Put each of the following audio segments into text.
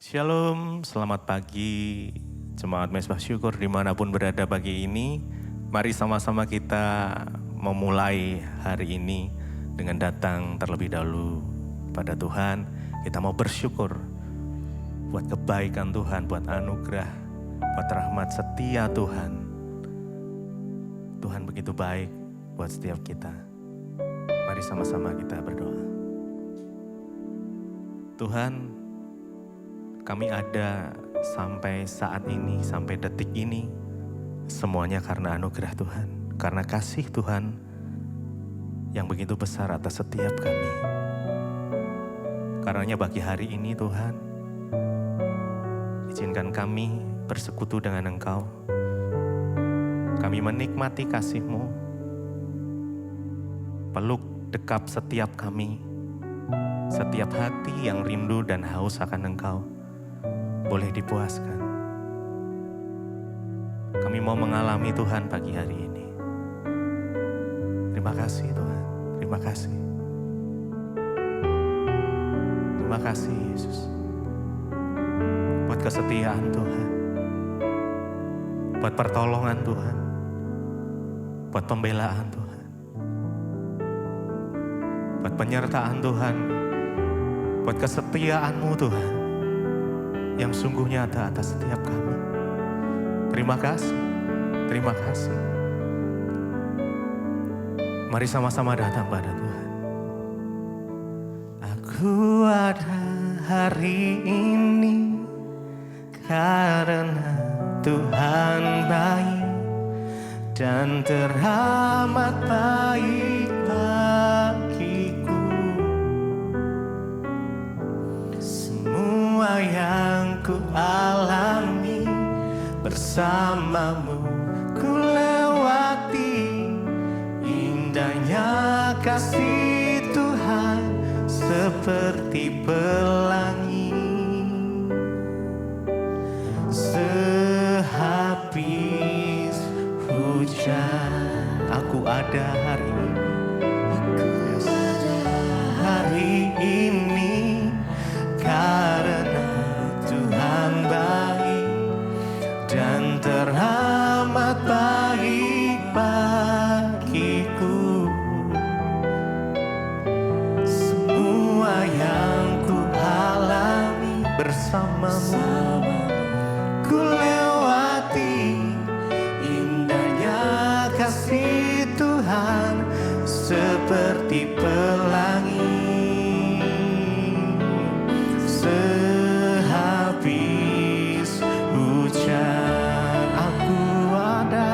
Shalom, selamat pagi Jemaat Mezbah Syukur dimanapun berada pagi ini. Mari sama-sama kita memulai hari ini dengan datang terlebih dahulu pada Tuhan. Kita mau bersyukur buat kebaikan Tuhan, buat anugerah, buat rahmat setia Tuhan. Tuhan begitu baik buat setiap kita. Mari sama-sama kita berdoa. Tuhan, kami ada sampai saat ini, sampai detik ini, semuanya karena anugerah Tuhan, karena kasih Tuhan yang begitu besar atas setiap kami. Karenanya bagi hari ini Tuhan, izinkan kami bersekutu dengan Engkau. Kami menikmati kasih-Mu, peluk dekap setiap kami, setiap hati yang rindu dan haus akan Engkau boleh dipuaskan. Kami mau mengalami Tuhan pagi hari ini. Terima kasih Tuhan, terima kasih. Terima kasih Yesus. Buat kesetiaan Tuhan. Buat pertolongan Tuhan. Buat pembelaan Tuhan. Buat penyertaan Tuhan. Buat kesetiaan-Mu Tuhan, yang sungguh nyata atas setiap kami. Terima kasih, terima kasih. Mari sama-sama datang pada Tuhan. Aku ada hari ini karena Tuhan baik dan teramat baik bagiku. Semua yang ku alami bersamamu ku lewati, indahnya kasih Tuhan seperti pelangi. Sehabis hujan aku ada hari ini. Hari ini karena Tuhan baik dan teramat baik bagiku. Semua yang ku alami bersamamu ku lewati, indahnya kasih Tuhan seperti pelangi. Sehabis hujan aku ada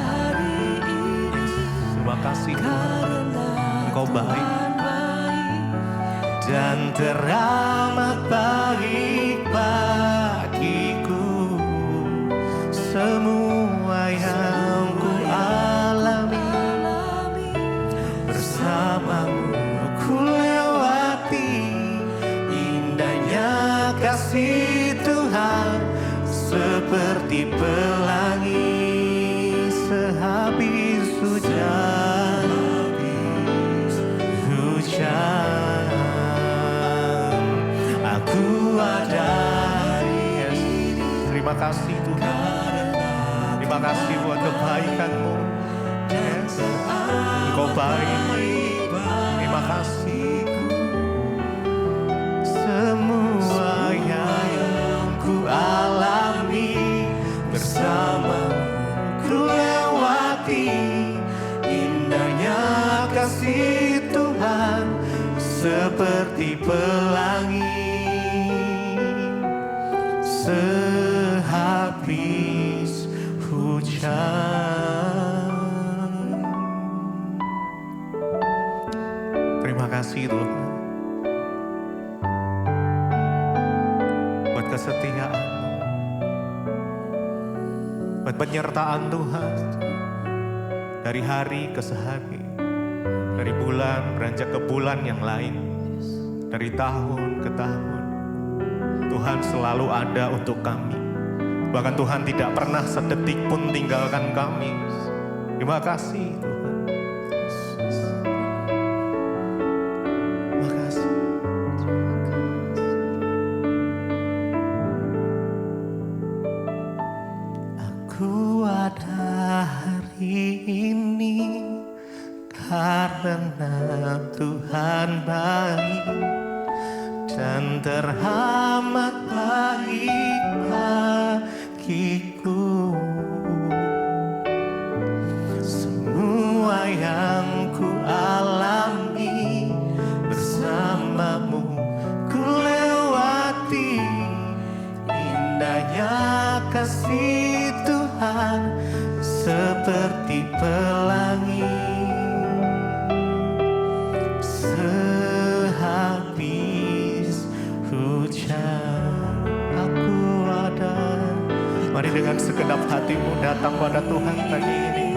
hari ini. Terima kasih Tuhan, Engkau baik dan teramat baik bagiku. Semua yang ku alami bersamamu ku lewati, indahnya kasih Tuhan seperti pelangi. Sehabis hujan, aku ada hari ini. Terima kasih Tuhan, terima kasih buat kebaikan-Mu. Yes. Engkau baik, terima kasih. Semua yang ku alami bersamamu ku lewati, indahnya kasih Tuhan seperti pelangi. Sehabis hujan. Terima kasih Tuhan buat kesetiaan, buat penyertaan Tuhan dari hari ke sehari, dari bulan beranjak ke bulan yang lain, dari tahun ke tahun. Tuhan selalu ada untuk kami. Bahkan Tuhan tidak pernah sedetik pun tinggalkan kami. Terima kasih Tuhan. Terima kasih. teramat baik bagiku. Semua yang ku alami bersamamu ku lewati, indahnya kasih Tuhan seperti pelangi. Sehabis hujan aku ada. Mari dengan segenap hatimu datang pada Tuhan pagi ini.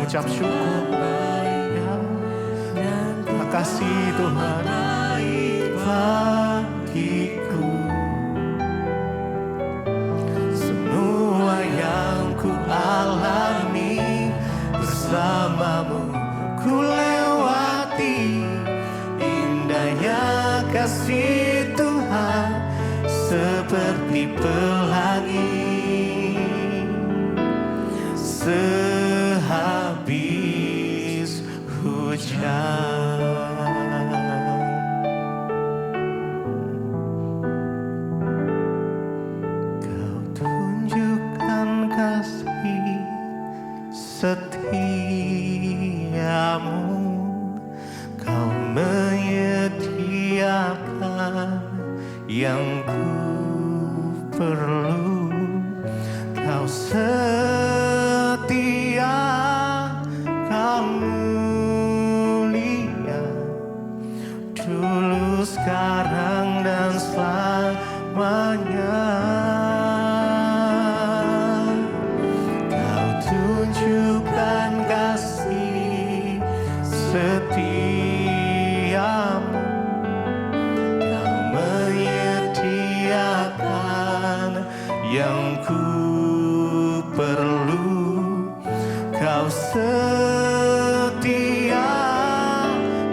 Ucap syukur ya. Terima kasih Tuhan bagiku. Semua yang ku alami bersamamu ku lewati, indahnya kasih Tuhan seperti pelangi. Sehabis hujan, Kau tunjukkan kasih setiamu, Kau menyediakan yang ku perlu. Kau setia, Kau mulia, dulu, sekarang, dan selamanya. Kau tunjukkan kasih setiamu, Kau menyediakan yang ku perlu. Kau setia,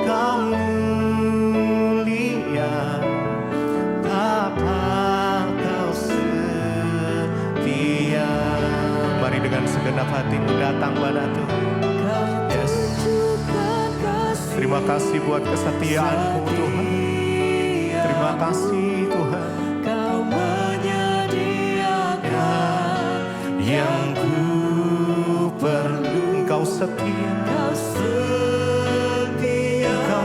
Kau mulia, Bapa, Kau setia. Mari dengan segenap hatimu datang pada Tuhan. Yes. Terima kasih buat kesetiaan-Mu Tuhan. Terima kasih Tuhan. Kau menyediakan yang ku perlu. Engkau setia, Kau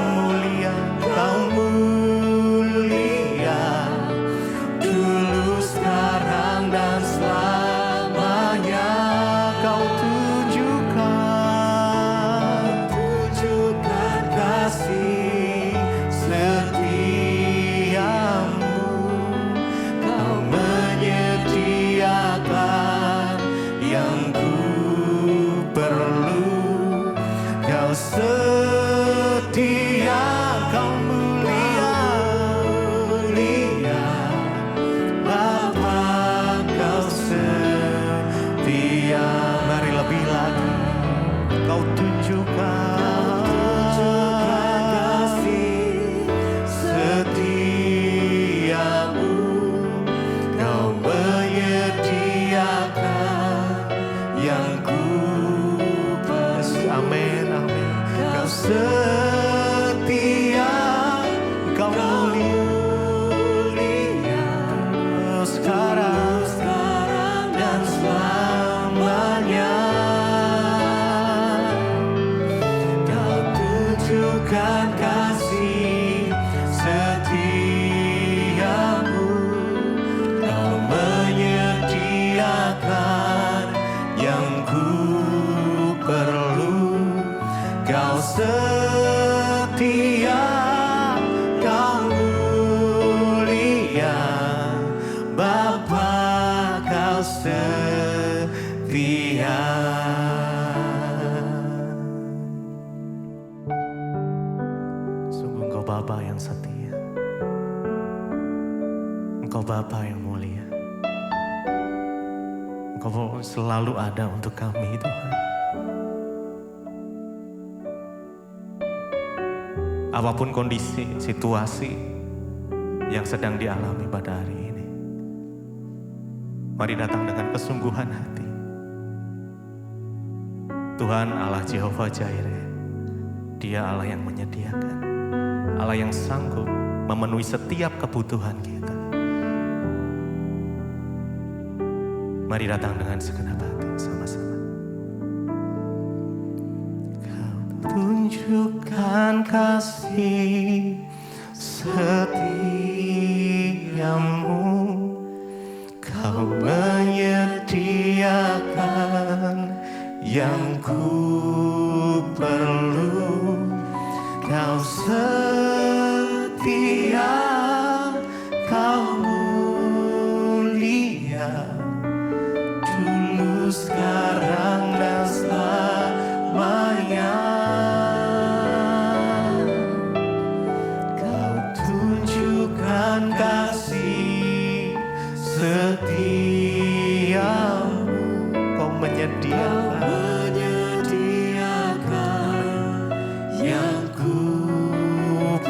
mulia, dulu, sekarang, dan selamanya. Kau tunjukkan kasih setiamu, Kau menyediakan yang ku perlu. Kau setia, Kau mulia, Bapa, Kau setia. Mari lebih lagi Kau tunjukkan kasih setiamu, Kau menyediakan yang ku perlu. Amin, amin. Kau setia, Kau mulia, sekarang, dan selamanya. Kau tunjukkan kasih setiamu, Kau menyediakan yang ku perlu. Kau setia, Kau mulia, Bapa, Kau setia. Sungguh Engkau Bapa yang setia, Engkau Bapa yang mulia, Engkau selalu ada untuk kami Tuhan. Apapun kondisi, situasi yang sedang dialami pada hari ini, mari datang dengan kesungguhan hati. Tuhan Allah Jehovah Jireh, Dia Allah yang menyediakan, Allah yang sanggup memenuhi setiap kebutuhan kita. Mari datang dengan segenap hati sama-sama. Kau tunjukkan kasih setiamu, Kau menyediakan yang ku perlu. Kau setia, Kau mulia, dulu, sekarang, dan selamanya. Kau tunjukkan kasih setiamu, Kau menyediakan yang ku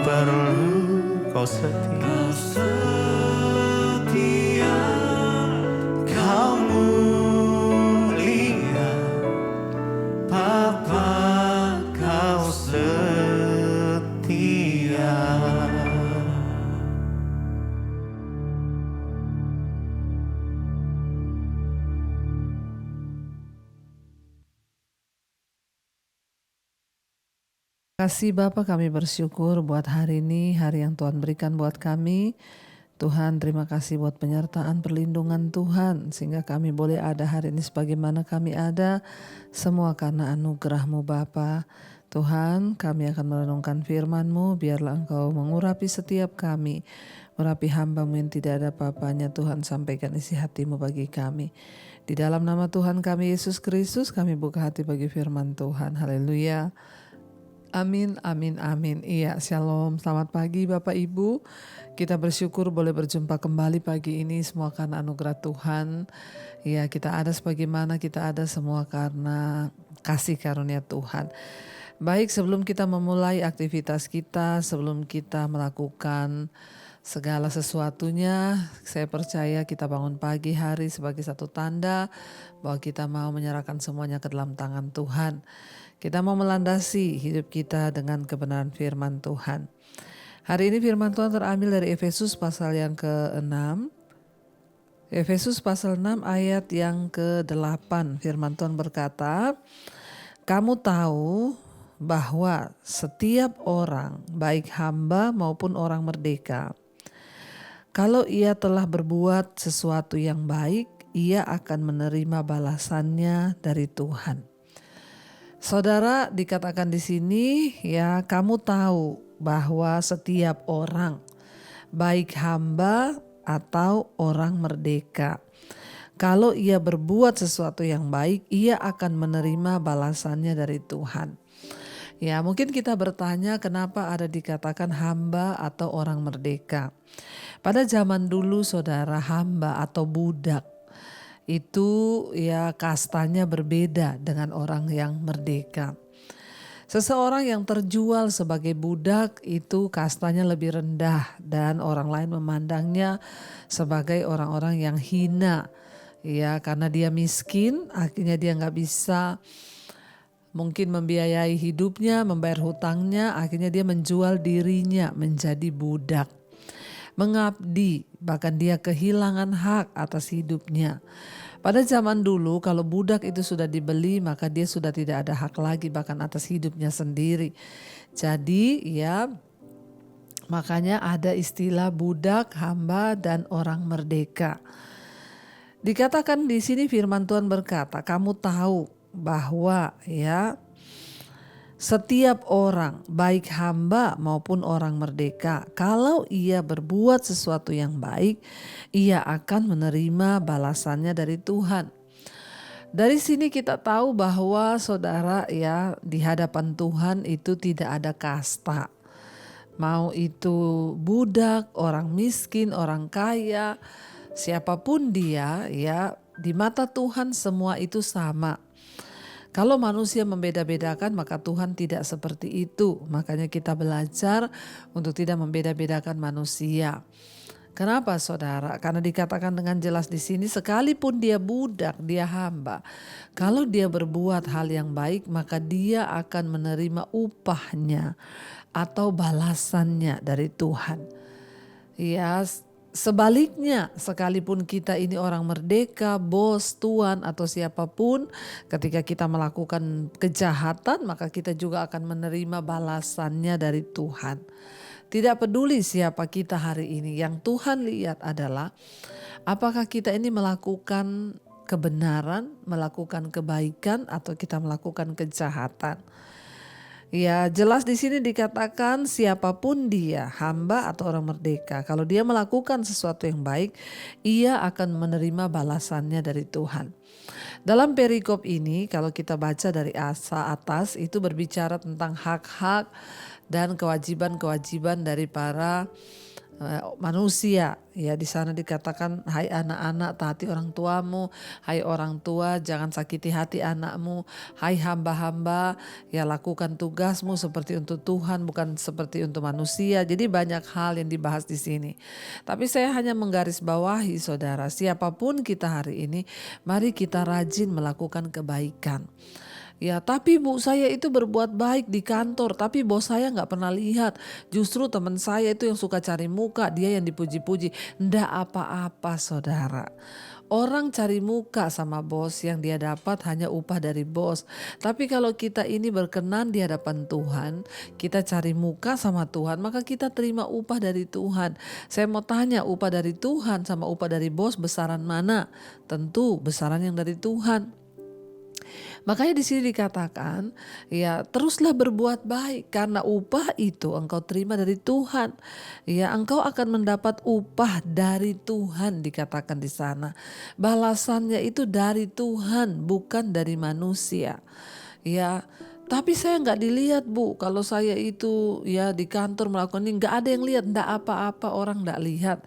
perlu. Kau setia, Kau mulia, Bapa, Kau setia. Kasih Bapa, kami bersyukur buat hari ini, hari yang Tuhan berikan buat kami. Tuhan, terima kasih buat penyertaan perlindungan Tuhan, sehingga kami boleh ada hari ini sebagaimana kami ada, semua karena anugerah-Mu Bapa. Tuhan, kami akan merenungkan firman-Mu, biarlah Engkau mengurapi setiap kami, urapi hamba-Mu yang tidak ada apa-apanya. Tuhan, sampaikan isi hati-Mu bagi kami. Di dalam nama Tuhan kami Yesus Kristus, kami buka hati bagi firman Tuhan. Haleluya. Amin, amin, amin. Iya, shalom. Selamat pagi Bapak Ibu. Kita bersyukur boleh berjumpa kembali pagi ini, semua karena anugerah Tuhan. Ya, kita ada sebagaimana kita ada, semua karena kasih karunia Tuhan. Baik, sebelum kita memulai aktivitas kita, sebelum kita melakukan segala sesuatunya, saya percaya kita bangun pagi hari sebagai satu tanda bahwa kita mau menyerahkan semuanya ke dalam tangan Tuhan. Kita mau melandasi hidup kita dengan kebenaran firman Tuhan. Hari ini firman Tuhan terambil dari Efesus pasal yang ke-6. Efesus pasal 6 ayat yang ke-8. Firman Tuhan berkata, "Kamu tahu bahwa setiap orang, baik hamba maupun orang merdeka, kalau ia telah berbuat sesuatu yang baik, ia akan menerima balasannya dari Tuhan." Saudara, dikatakan di sini, ya, kamu tahu bahwa setiap orang, baik hamba atau orang merdeka, kalau ia berbuat sesuatu yang baik, ia akan menerima balasannya dari Tuhan. Ya, mungkin kita bertanya kenapa ada dikatakan hamba atau orang merdeka. Pada zaman dulu, saudara, hamba atau budak itu ya kastanya berbeda dengan orang yang merdeka. Seseorang yang terjual sebagai budak itu kastanya lebih rendah dan orang lain memandangnya sebagai orang-orang yang hina. Ya, karena dia miskin, akhirnya dia nggak bisa mungkin membiayai hidupnya, membayar hutangnya, akhirnya dia menjual dirinya menjadi budak. Mengabdi, bahkan dia kehilangan hak atas hidupnya. Pada zaman dulu kalau budak itu sudah dibeli, maka dia sudah tidak ada hak lagi bahkan atas hidupnya sendiri. Jadi ya, makanya ada istilah budak, hamba, dan orang merdeka. Dikatakan di sini firman Tuhan berkata, kamu tahu bahwa ya setiap orang, baik hamba maupun orang merdeka, kalau ia berbuat sesuatu yang baik, ia akan menerima balasannya dari Tuhan. Dari sini kita tahu bahwa saudara ya, di hadapan Tuhan itu tidak ada kasta. Mau itu budak, orang miskin, orang kaya, siapapun dia ya, di mata Tuhan semua itu sama. Kalau manusia membeda-bedakan, maka Tuhan tidak seperti itu. Makanya kita belajar untuk tidak membeda-bedakan manusia. Kenapa saudara? Karena dikatakan dengan jelas di sini, sekalipun dia budak, dia hamba, kalau dia berbuat hal yang baik, maka dia akan menerima upahnya atau balasannya dari Tuhan. Ya, sebaliknya, sekalipun kita ini orang merdeka, bos, tuan, atau siapapun, ketika kita melakukan kejahatan, maka kita juga akan menerima balasannya dari Tuhan. Tidak peduli siapa kita hari ini, yang Tuhan lihat adalah apakah kita ini melakukan kebenaran, melakukan kebaikan, atau kita melakukan kejahatan. Ya, jelas di sini dikatakan siapapun dia, hamba atau orang merdeka, kalau dia melakukan sesuatu yang baik, ia akan menerima balasannya dari Tuhan. Dalam perikop ini, kalau kita baca dari atas, itu berbicara tentang hak-hak dan kewajiban-kewajiban dari para manusia. Ya, di sana dikatakan, hai anak-anak taati orang tuamu, hai orang tua jangan sakiti hati anakmu, hai hamba-hamba ya lakukan tugasmu seperti untuk Tuhan bukan seperti untuk manusia. Jadi banyak hal yang dibahas di sini. Tapi saya hanya menggarisbawahi saudara, siapapun kita hari ini, mari kita rajin melakukan kebaikan. Ya, tapi bu saya itu berbuat baik di kantor, tapi bos saya nggak pernah lihat. Justru teman saya itu yang suka cari muka, dia yang dipuji-puji. Ndak apa-apa saudara. Orang cari muka sama bos, yang dia dapat hanya upah dari bos. Tapi kalau kita ini berkenan di hadapan Tuhan, kita cari muka sama Tuhan, maka kita terima upah dari Tuhan. Saya mau tanya, upah dari Tuhan sama upah dari bos besaran mana? Tentu besaran yang dari Tuhan. Makanya di sini dikatakan, ya teruslah berbuat baik karena upah itu engkau terima dari Tuhan. Ya, engkau akan mendapat upah dari Tuhan dikatakan di sana. Balasannya itu dari Tuhan, bukan dari manusia. Ya, tapi saya nggak dilihat bu, kalau saya itu ya di kantor melakukan ini nggak ada yang lihat, nggak apa-apa orang nggak lihat.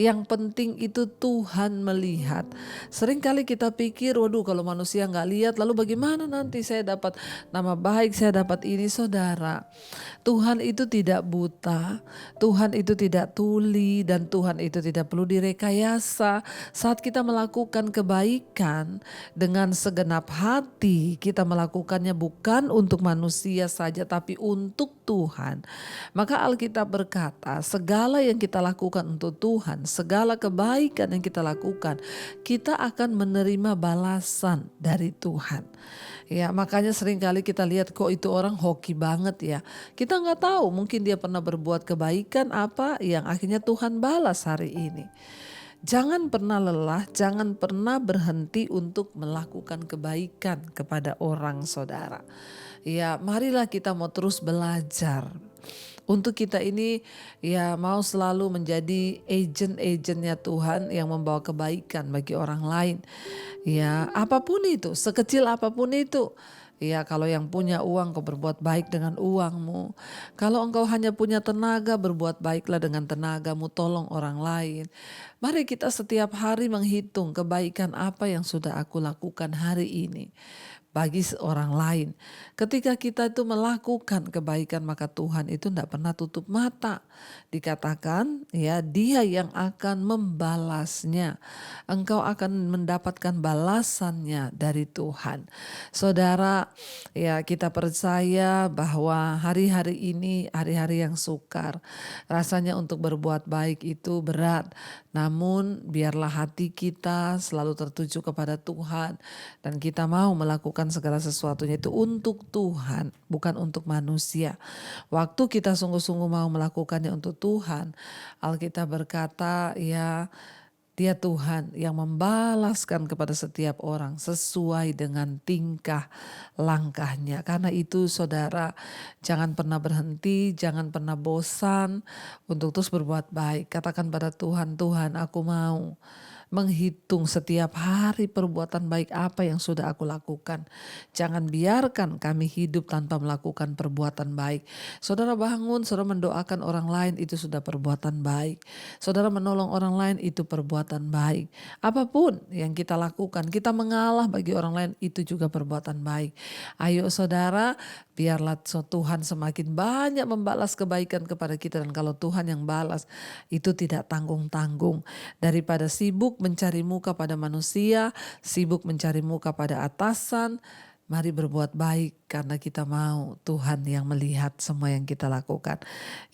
Yang penting itu Tuhan melihat. Seringkali kita pikir, waduh kalau manusia nggak lihat, lalu bagaimana nanti saya dapat nama baik, saya dapat ini saudara. Tuhan itu tidak buta, Tuhan itu tidak tuli, dan Tuhan itu tidak perlu direkayasa. Saat kita melakukan kebaikan dengan segenap hati, kita melakukannya bukan untuk manusia saja tapi untuk Tuhan. Maka Alkitab berkata, segala yang kita lakukan untuk Tuhan, segala kebaikan yang kita lakukan, kita akan menerima balasan dari Tuhan. Ya, makanya seringkali kita lihat kok itu orang hoki banget ya. Kita nggak tahu, mungkin dia pernah berbuat kebaikan apa yang akhirnya Tuhan balas hari ini. Jangan pernah lelah, jangan pernah berhenti untuk melakukan kebaikan kepada orang saudara. Ya, marilah kita mau terus belajar. Untuk kita ini ya mau selalu menjadi agent-agentnya Tuhan yang membawa kebaikan bagi orang lain. Ya, apapun itu, sekecil apapun itu. Ya, kalau yang punya uang kau berbuat baik dengan uangmu. Kalau engkau hanya punya tenaga, berbuat baiklah dengan tenagamu, tolong orang lain. Mari kita setiap hari menghitung kebaikan apa yang sudah aku lakukan hari ini bagi orang lain. Ketika kita itu melakukan kebaikan, maka Tuhan itu tidak pernah tutup mata. Dikatakan ya, dia yang akan membalasnya. Engkau akan mendapatkan balasannya dari Tuhan. Saudara, ya kita percaya bahwa hari-hari ini hari-hari yang sukar. Rasanya untuk berbuat baik itu berat. Namun biarlah hati kita selalu tertuju kepada Tuhan. Dan kita mau melakukan segala sesuatunya itu untuk Tuhan, bukan untuk manusia. Waktu kita sungguh-sungguh mau melakukannya untuk Tuhan, Alkitab berkata ya, dia Tuhan yang membalaskan kepada setiap orang sesuai dengan tingkah langkahnya. Karena itu saudara, jangan pernah berhenti, jangan pernah bosan untuk terus berbuat baik. Katakan pada Tuhan, Tuhan aku mau menghitung setiap hari perbuatan baik apa yang sudah aku lakukan. Jangan biarkan kami hidup tanpa melakukan perbuatan baik. Saudara bangun, saudara mendoakan orang lain, itu sudah perbuatan baik. Saudara menolong orang lain, itu perbuatan baik. Apapun yang kita lakukan, kita mengalah bagi orang lain, itu juga perbuatan baik. Ayo saudara, biarlah Tuhan semakin banyak membalas kebaikan kepada kita. Dan kalau Tuhan yang balas, itu tidak tanggung-tanggung. Daripada sibuk mencari muka pada manusia, sibuk mencari muka pada atasan, Mari berbuat baik karena kita mau Tuhan yang melihat semua yang kita lakukan.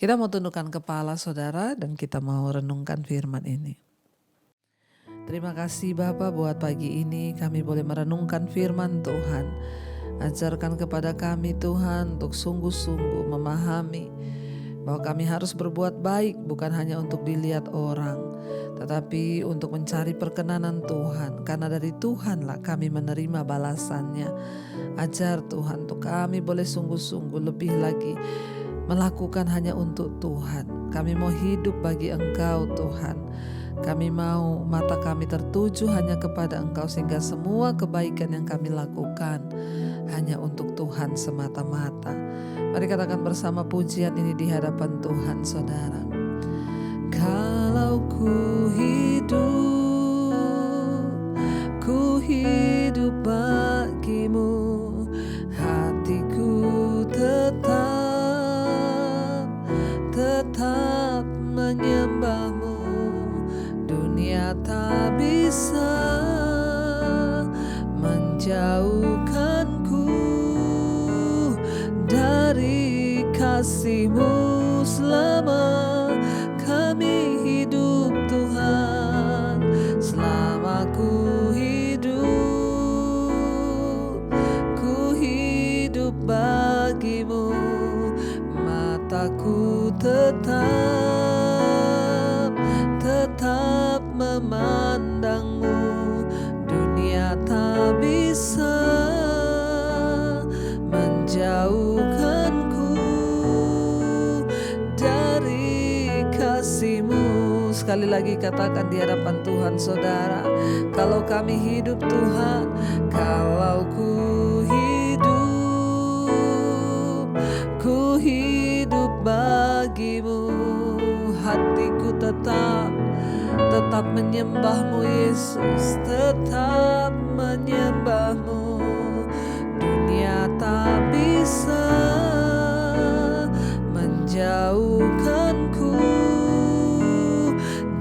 Kita mau tundukkan kepala saudara dan kita mau renungkan firman ini. Terima kasih Bapa buat pagi ini kami boleh merenungkan firman Tuhan. Ajarkan kepada kami Tuhan untuk sungguh-sungguh memahami bahwa kami harus berbuat baik bukan hanya untuk dilihat orang, tetapi untuk mencari perkenanan Tuhan. Karena dari Tuhanlah kami menerima balasannya. Ajar Tuhan untuk kami boleh sungguh-sungguh lebih lagi melakukan hanya untuk Tuhan. Kami mau hidup bagi Engkau Tuhan. Kami mau mata kami tertuju hanya kepada Engkau sehingga semua kebaikan yang kami lakukan hanya untuk Tuhan semata-mata. Mari katakan bersama pujian ini di hadapan Tuhan saudara. Kalau ku hidup bagimu, hatiku tetap menyembahmu. Dunia tak bisa menjauhkanku dari kasih-Mu selama kami hidup Tuhan. Selama ku hidup bagimu, mataku tetap memandangmu. Dunia tak bisa menjauhkanku dari kasih-Mu. Sekali lagi katakan di hadapan Tuhan saudara. Kalau kami hidup Tuhan, kalau ku hidup bagimu, hatiku tetap menyembahmu Yesus, tetap menyembahmu. Dunia tak bisa menjauhkanku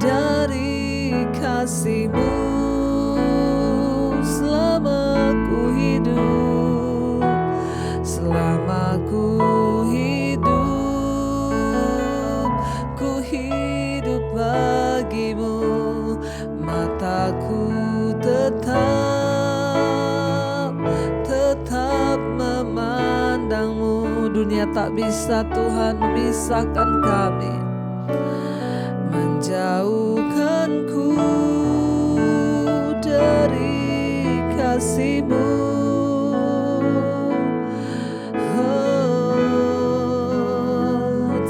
dari kasih-Mu. Selama ku hidup bagimu, mataku tetap memandangmu. Dunia tak bisa Tuhan memisahkan kami, menjauhkanku dari kasih-Mu.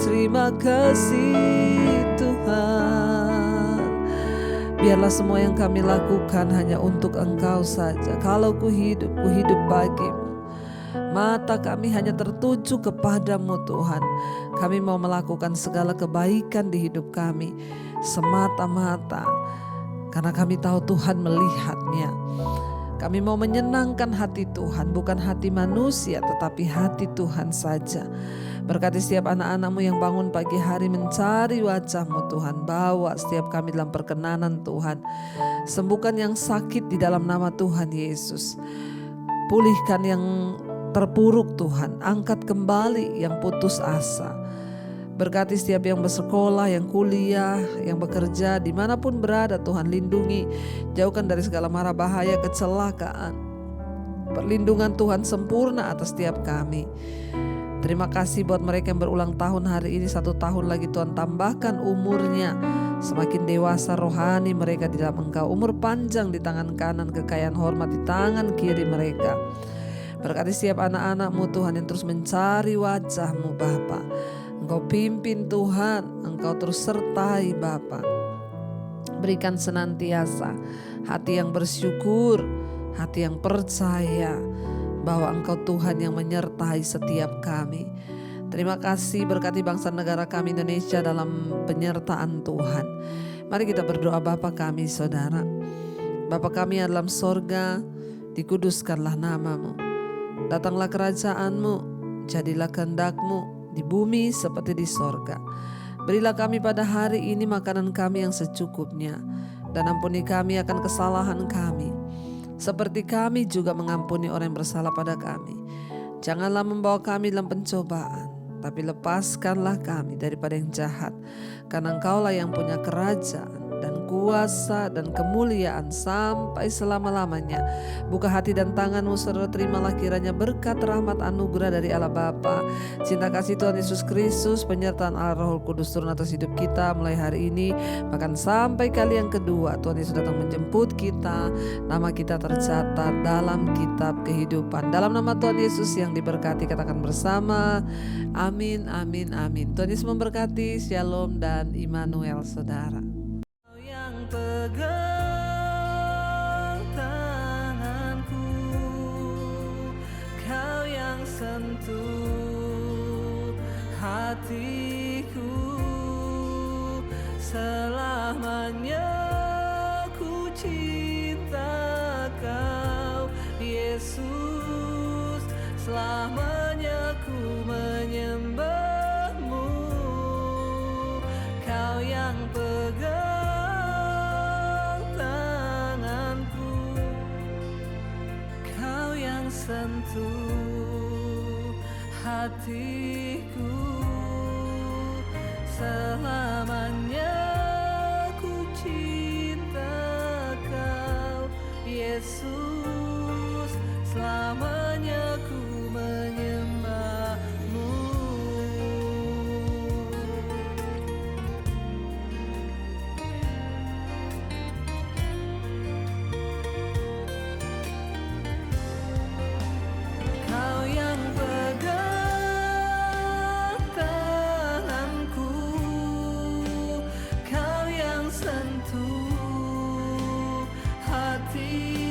Terima kasih Tuhan. Biarlah semua yang kami lakukan hanya untuk Engkau saja. Kalau ku hidup bagimu, mata kami hanya tertuju kepadamu Tuhan. Kami mau melakukan segala kebaikan di hidup kami semata-mata karena kami tahu Tuhan melihatnya. Kami mau menyenangkan hati Tuhan, bukan hati manusia tetapi hati Tuhan saja. Berkati setiap anak-anak-Mu yang bangun pagi hari mencari wajah-Mu Tuhan. Bawa setiap kami dalam perkenanan Tuhan. Sembuhkan yang sakit di dalam nama Tuhan Yesus. Pulihkan yang terpuruk Tuhan. Angkat kembali yang putus asa. Berkati setiap yang bersekolah, yang kuliah, yang bekerja, dimanapun berada Tuhan lindungi. Jauhkan dari segala mara bahaya, kecelakaan. Perlindungan Tuhan sempurna atas setiap kami. Terima kasih buat mereka yang berulang tahun hari ini. 1 tahun lagi Tuhan tambahkan umurnya. Semakin dewasa rohani mereka di dalam Engkau. Umur panjang di tangan kanan, kekayaan hormat di tangan kiri mereka. Berkati setiap anak-anak-Mu Tuhan yang terus mencari wajah-Mu Bapa. Engkau pimpin Tuhan, Engkau terus sertai Bapa. Berikan senantiasa hati yang bersyukur, hati yang percaya bahwa Engkau Tuhan yang menyertai setiap kami. Terima kasih, berkati bangsa negara kami Indonesia dalam penyertaan Tuhan. Mari kita berdoa. Bapa kami saudara, Bapa kami yang dalam sorga, dikuduskanlah nama-Mu. Datanglah kerajaan-Mu, jadilah kehendak-Mu di bumi seperti di sorga. Berilah kami pada hari ini makanan kami yang secukupnya, dan ampuni kami akan kesalahan kami, seperti kami juga mengampuni orang yang bersalah pada kami. Janganlah membawa kami dalam pencobaan, tapi lepaskanlah kami daripada yang jahat. Karena Engkaulah yang punya kerajaan dan kuasa dan kemuliaan sampai selama-lamanya. Buka hati dan tanganmu, saudara, terimalah kiranya berkat, rahmat, anugerah dari Allah Bapa, cinta kasih Tuhan Yesus Kristus, penyertaan Allah Roh Kudus turun atas hidup kita mulai hari ini, bahkan sampai kali yang kedua Tuhan Yesus datang menjemput kita. Nama kita tercatat dalam kitab kehidupan. Dalam nama Tuhan Yesus yang diberkati, katakan bersama, amin, amin, amin. Tuhan Yesus memberkati. Shalom dan Immanuel, saudara. Yang pegang tanganku, Kau yang sentuh hatiku, selamanya ku cinta Kau Yesus, selamanya ku menyembahmu. Kau yang pegang sentuh hatiku, selamanya ku cinta Kau Yesus, selamanya ku menyembahmu. Sentuh hati